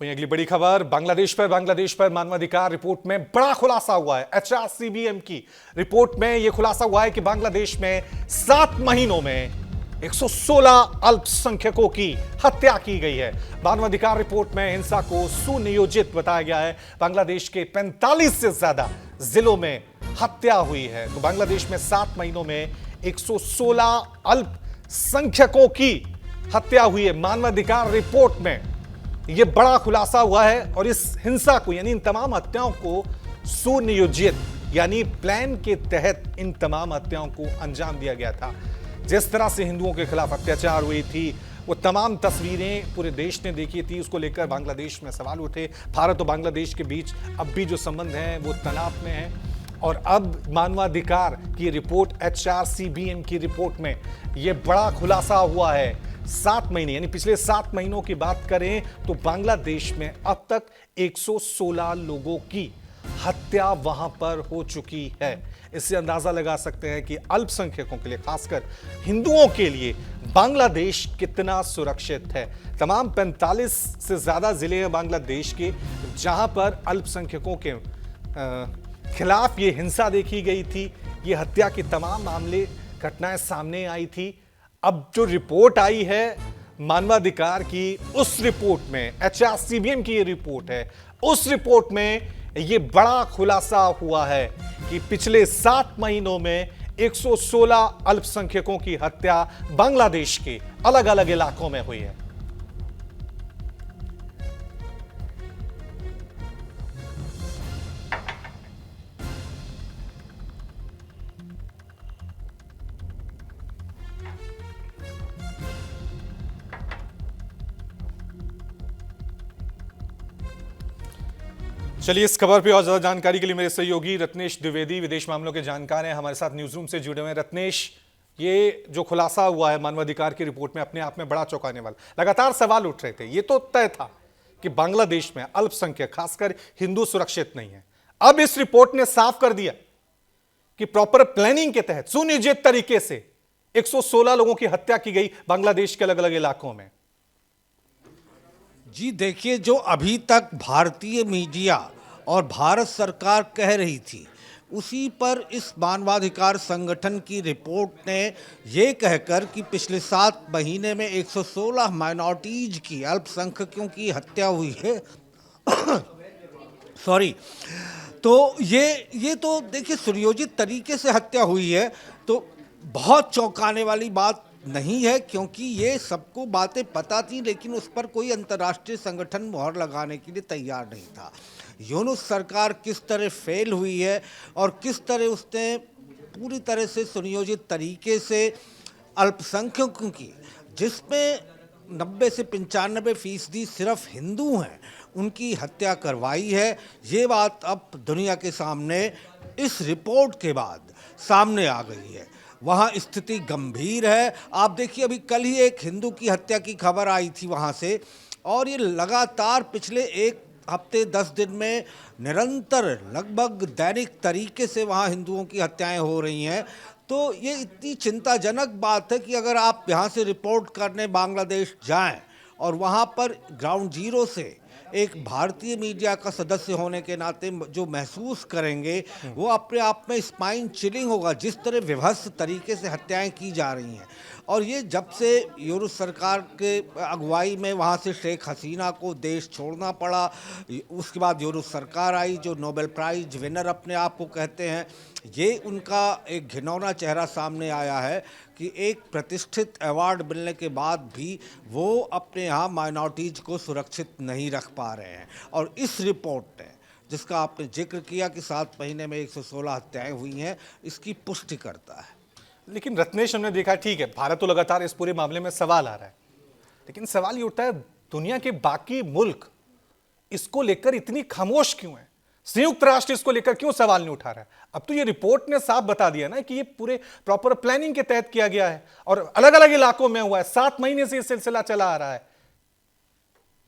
वहीं अगली बड़ी खबर बांग्लादेश पर मानवाधिकार रिपोर्ट में बड़ा खुलासा हुआ है। एचआरसीबीएम की रिपोर्ट में यह खुलासा हुआ है कि बांग्लादेश में 7 महीनों में 116 अल्पसंख्यकों की हत्या की गई है। मानवाधिकार रिपोर्ट में हिंसा को सुनियोजित बताया गया है। बांग्लादेश के 45 से ज्यादा जिलों में हत्या हुई है। तो बांग्लादेश में 7 महीनों में 116 अल्पसंख्यकों की हत्या हुई है। मानवाधिकार रिपोर्ट में यह बड़ा खुलासा हुआ है और इस हिंसा को यानी इन तमाम हत्याओं को सुनियोजित यानी प्लान के तहत इन तमाम हत्याओं को अंजाम दिया गया था। जिस तरह से हिंदुओं के खिलाफ अत्याचार हुई थी, वो तमाम तस्वीरें पूरे देश ने देखी थी। उसको लेकर बांग्लादेश में सवाल उठे। भारत और बांग्लादेश के बीच अब भी जो संबंध हैं वो तनाव में है। और अब मानवाधिकार की रिपोर्ट, एचआरसीबीएम की रिपोर्ट में यह बड़ा खुलासा हुआ है। 7 महीने यानी पिछले 7 महीनों की बात करें तो बांग्लादेश में अब तक 116 लोगों की हत्या वहां पर हो चुकी है। इससे अंदाजा लगा सकते हैं कि अल्पसंख्यकों के लिए, खासकर हिंदुओं के लिए बांग्लादेश कितना सुरक्षित है। तमाम 45 से ज्यादा जिले हैं बांग्लादेश के जहां पर अल्पसंख्यकों के खिलाफ ये हिंसा देखी गई थी। ये हत्या की तमाम मामले, घटनाएं सामने आई थी। अब जो रिपोर्ट आई है मानवाधिकार की, उस रिपोर्ट में, एचआरसीबीएम की ये रिपोर्ट है, उस रिपोर्ट में ये बड़ा खुलासा हुआ है कि पिछले 7 महीनों में 116 अल्पसंख्यकों की हत्या बांग्लादेश के अलग अलग इलाकों में हुई है। चलिए, इस खबर पे और ज्यादा जानकारी के लिए मेरे सहयोगी रत्नेश द्विवेदी, विदेश मामलों के जानकार हैं, हमारे साथ न्यूज रूम से जुड़े हुए हैं। रत्नेश, ये जो खुलासा हुआ है मानवाधिकार की रिपोर्ट में अपने आप में बड़ा चौंकाने वाला। लगातार सवाल उठ रहे थे, ये तो तय था कि बांग्लादेश में अल्पसंख्यक, खासकर हिंदू सुरक्षित नहीं है। अब इस रिपोर्ट ने साफ कर दिया कि प्रॉपर प्लानिंग के तहत सुनियोजित तरीके से 116 लोगों की हत्या की गई बांग्लादेश के अलग अलग इलाकों में। जी देखिए, जो अभी तक भारतीय मीडिया और भारत सरकार कह रही थी, उसी पर इस मानवाधिकार संगठन की रिपोर्ट ने ये कहकर कि पिछले 7 महीने में 116 माइनॉरिटीज की, अल्पसंख्यकों की हत्या हुई है सॉरी, तो ये तो देखिए सुनियोजित तरीके से हत्या हुई है, तो बहुत चौंकाने वाली बात नहीं है, क्योंकि ये सबको बातें पता थी, लेकिन उस पर कोई अंतर्राष्ट्रीय संगठन मुहर लगाने के लिए तैयार नहीं था। यूनुस सरकार किस तरह फेल हुई है और किस तरह उसने पूरी तरह से सुनियोजित तरीके से अल्पसंख्यकों की, जिसमें 90 से 95% सिर्फ हिंदू हैं, उनकी हत्या करवाई है। ये बात अब दुनिया के सामने इस रिपोर्ट के बाद सामने आ गई है। वहाँ स्थिति गंभीर है। आप देखिए, अभी कल ही एक हिंदू की हत्या की खबर आई थी वहाँ से, और ये लगातार पिछले 1 हफ्ते 10 दिन में निरंतर लगभग दैनिक तरीके से वहाँ हिंदुओं की हत्याएं हो रही हैं। तो ये इतनी चिंताजनक बात है कि अगर आप यहाँ से रिपोर्ट करने बांग्लादेश जाएं और वहाँ पर ग्राउंड जीरो से एक भारतीय मीडिया का सदस्य होने के नाते जो महसूस करेंगे, वो अपने आप में स्पाइन चिलिंग होगा, जिस तरह विभत्स तरीके से हत्याएं की जा रही हैं। और ये जब से यूनुस सरकार के अगुवाई में वहाँ से शेख हसीना को देश छोड़ना पड़ा, उसके बाद यूनुस सरकार आई जो नोबेल प्राइज विनर अपने आप को कहते हैं, ये उनका एक घिनौना चेहरा सामने आया है कि एक प्रतिष्ठित अवार्ड मिलने के बाद भी वो अपने यहाँ माइनॉरिटीज को सुरक्षित नहीं रख पा रहे हैं। और इस रिपोर्ट ने, जिसका आपने जिक्र किया कि 7 महीने में 116 हत्याएं हुई हैं, इसकी पुष्टि करता है। लेकिन रत्नेश, हमने देखा, ठीक है, भारत तो लगातार इस पूरे मामले में सवाल आ रहा है, लेकिन सवाल ये उठता है दुनिया के बाकी मुल्क इसको लेकर इतनी खामोश क्यों है? संयुक्त राष्ट्र इसको लेकर क्यों सवाल नहीं उठा रहा है? अब तो ये रिपोर्ट ने साफ बता दिया ना कि ये पूरे प्रॉपर प्लानिंग के तहत किया गया है और अलग अलग इलाकों में हुआ है। 7 महीने से ये सिलसिला चला आ रहा है।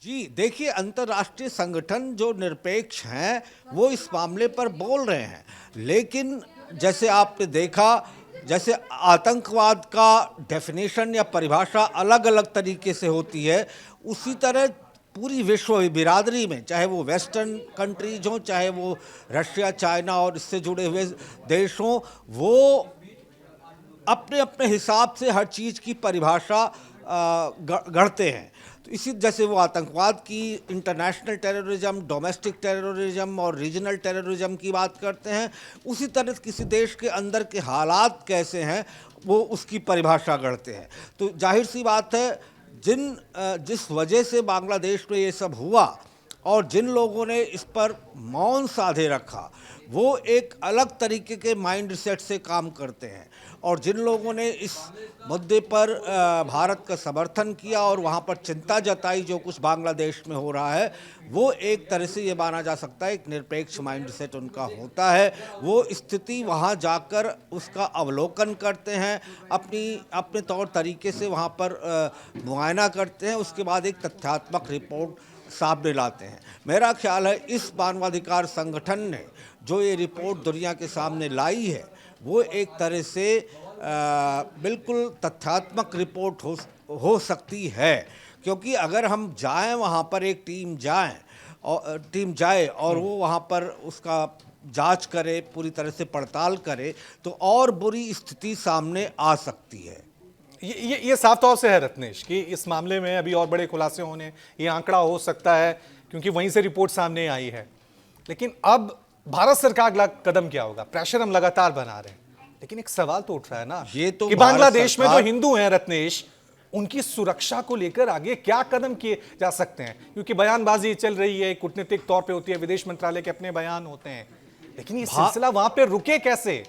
जी देखिए, अंतर्राष्ट्रीय संगठन जो निरपेक्ष हैं वो इस मामले पर बोल रहे हैं, लेकिन जैसे आपने देखा, जैसे आतंकवाद का डेफिनेशन या परिभाषा अलग अलग तरीके से होती है, उसी तरह पूरी विश्व बिरादरी में, चाहे वो वेस्टर्न कंट्रीज हों, चाहे वो रशिया, चाइना और इससे जुड़े हुए देश हों, वो अपने अपने हिसाब से हर चीज़ की परिभाषा गढ़ते हैं। तो इसी जैसे वो आतंकवाद की, इंटरनेशनल टेररिज्म, डोमेस्टिक टेररिज्म और रीजनल टेररिज्म की बात करते हैं, उसी तरह किसी देश के अंदर के हालात कैसे हैं वो उसकी परिभाषा गढ़ते हैं। तो जाहिर सी बात है, जिस वजह से बांग्लादेश में ये सब हुआ और जिन लोगों ने इस पर मौन साधे रखा, वो एक अलग तरीके के माइंड सेट से काम करते हैं। और जिन लोगों ने इस मुद्दे पर भारत का समर्थन किया और वहाँ पर चिंता जताई जो कुछ बांग्लादेश में हो रहा है, वो एक तरह से ये माना जा सकता है एक निरपेक्ष माइंड सेट उनका होता है। वो स्थिति वहाँ जाकर उसका अवलोकन करते हैं, अपने तौर तरीके से वहाँ पर मुआयना करते हैं, उसके बाद एक तथ्यात्मक रिपोर्ट सामने लाते हैं। मेरा ख्याल है इस मानवाधिकार संगठन ने जो ये रिपोर्ट दुनिया के सामने लाई है, वो एक तरह से बिल्कुल तथ्यात्मक रिपोर्ट हो सकती है। क्योंकि अगर हम जाएं वहाँ पर, एक टीम जाए और वो वहाँ पर उसका जांच करे, पूरी तरह से पड़ताल करे, तो और बुरी स्थिति सामने आ सकती है। ये साफ तौर से है रत्नेश कि इस मामले में अभी और बड़े खुलासे होने, ये आंकड़ा हो सकता है क्योंकि वहीं से रिपोर्ट सामने आई है। लेकिन अब भारत सरकार का अगला कदम क्या होगा? प्रेशर हम लगातार बना रहे हैं, लेकिन एक सवाल तो उठ रहा है ना, ये तो कि बांग्लादेश में जो हिंदू हैं रत्नेश, उनकी सुरक्षा को लेकर आगे क्या कदम किए जा सकते हैं? क्योंकि बयानबाजी चल रही है, कूटनीतिक तौर पे होती है, विदेश मंत्रालय के अपने बयान होते हैं, लेकिन ये सिलसिला वहां पे रुके कैसे?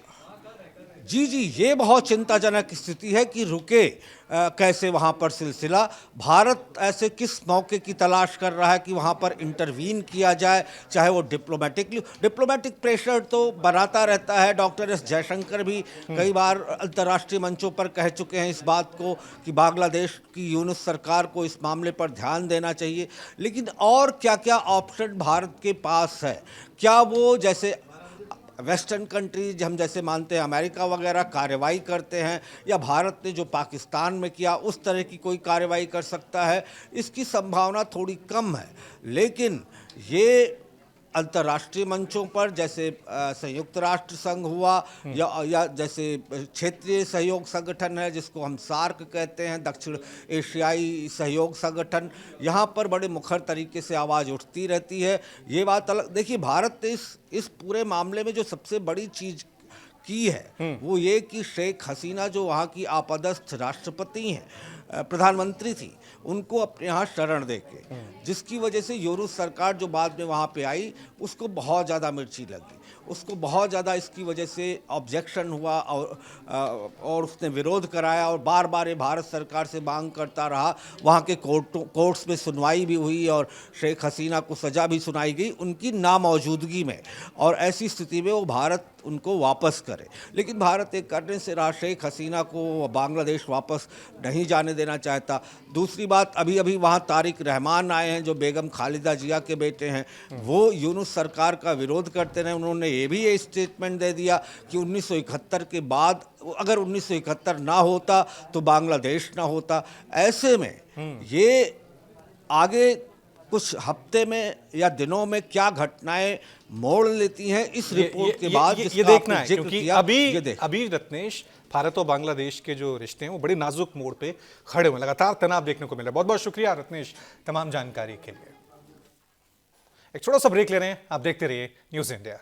जी, ये बहुत चिंताजनक स्थिति है कि रुके कैसे वहाँ पर सिलसिला। भारत ऐसे किस मौके की तलाश कर रहा है कि वहाँ पर इंटरवीन किया जाए, चाहे वो डिप्लोमेटिक प्रेशर तो बनाता रहता है। डॉक्टर एस जयशंकर भी कई बार अंतर्राष्ट्रीय मंचों पर कह चुके हैं इस बात को कि बांग्लादेश की यूनुस सरकार को इस मामले पर ध्यान देना चाहिए। लेकिन और क्या क्या ऑप्शन भारत के पास है? क्या वो जैसे वेस्टर्न कंट्रीज हम जैसे मानते हैं अमेरिका वगैरह कार्रवाई करते हैं, या भारत ने जो पाकिस्तान में किया उस तरह की कोई कार्रवाई कर सकता है? इसकी संभावना थोड़ी कम है। लेकिन ये अंतर्राष्ट्रीय मंचों पर जैसे संयुक्त राष्ट्र संघ हुआ या जैसे क्षेत्रीय सहयोग संगठन है जिसको हम सार्क कहते हैं, दक्षिण एशियाई सहयोग संगठन, यहाँ पर बड़े मुखर तरीके से आवाज़ उठती रहती है। ये बात अलग। देखिए, भारत ने इस पूरे मामले में जो सबसे बड़ी चीज़ की है वो ये कि शेख हसीना जो वहाँ की आपातस्थ राष्ट्रपति हैं, प्रधानमंत्री थी, उनको अपने यहाँ शरण देके, जिसकी वजह से यूनुस सरकार जो बाद में वहाँ पे आई उसको बहुत ज़्यादा मिर्ची लगी, उसको बहुत ज़्यादा इसकी वजह से ऑब्जेक्शन हुआ और उसने विरोध कराया और बार बार ये भारत सरकार से मांग करता रहा। वहाँ के कोर्ट्स में सुनवाई भी हुई और शेख हसीना को सज़ा भी सुनाई गई उनकी नामौजूदगी में, और ऐसी स्थिति में वो भारत उनको वापस करे। लेकिन भारत एक करने से रहा, शेख हसीना को बांग्लादेश वापस नहीं जाने देना चाहता। दूसरी बात, अभी अभी वहाँ तारिक रहमान आए हैं जो बेगम खालिदा जिया के बेटे हैं, वो यूनुस सरकार का विरोध करते रहे। उन्होंने ये स्टेटमेंट दे दिया कि 1971 के बाद अगर 1971 ना होता तो बांग्लादेश ना होता। ऐसे में ये आगे कुछ हफ्ते में या दिनों में क्या घटनाएं मोड़ लेती हैं इस रिपोर्ट के बाद ये देखना है, क्योंकि अभी रत्नेश, भारत और बांग्लादेश के जो रिश्ते हैं वो बड़े नाजुक मोड़ पे खड़े हुए, लगातार तनाव देखने को मिल रहा है। बहुत बहुत शुक्रिया रत्नेश तमाम जानकारी के लिए। एक छोटा सा ब्रेक ले रहे हैं, आप देखते रहिए न्यूज़ इंडिया।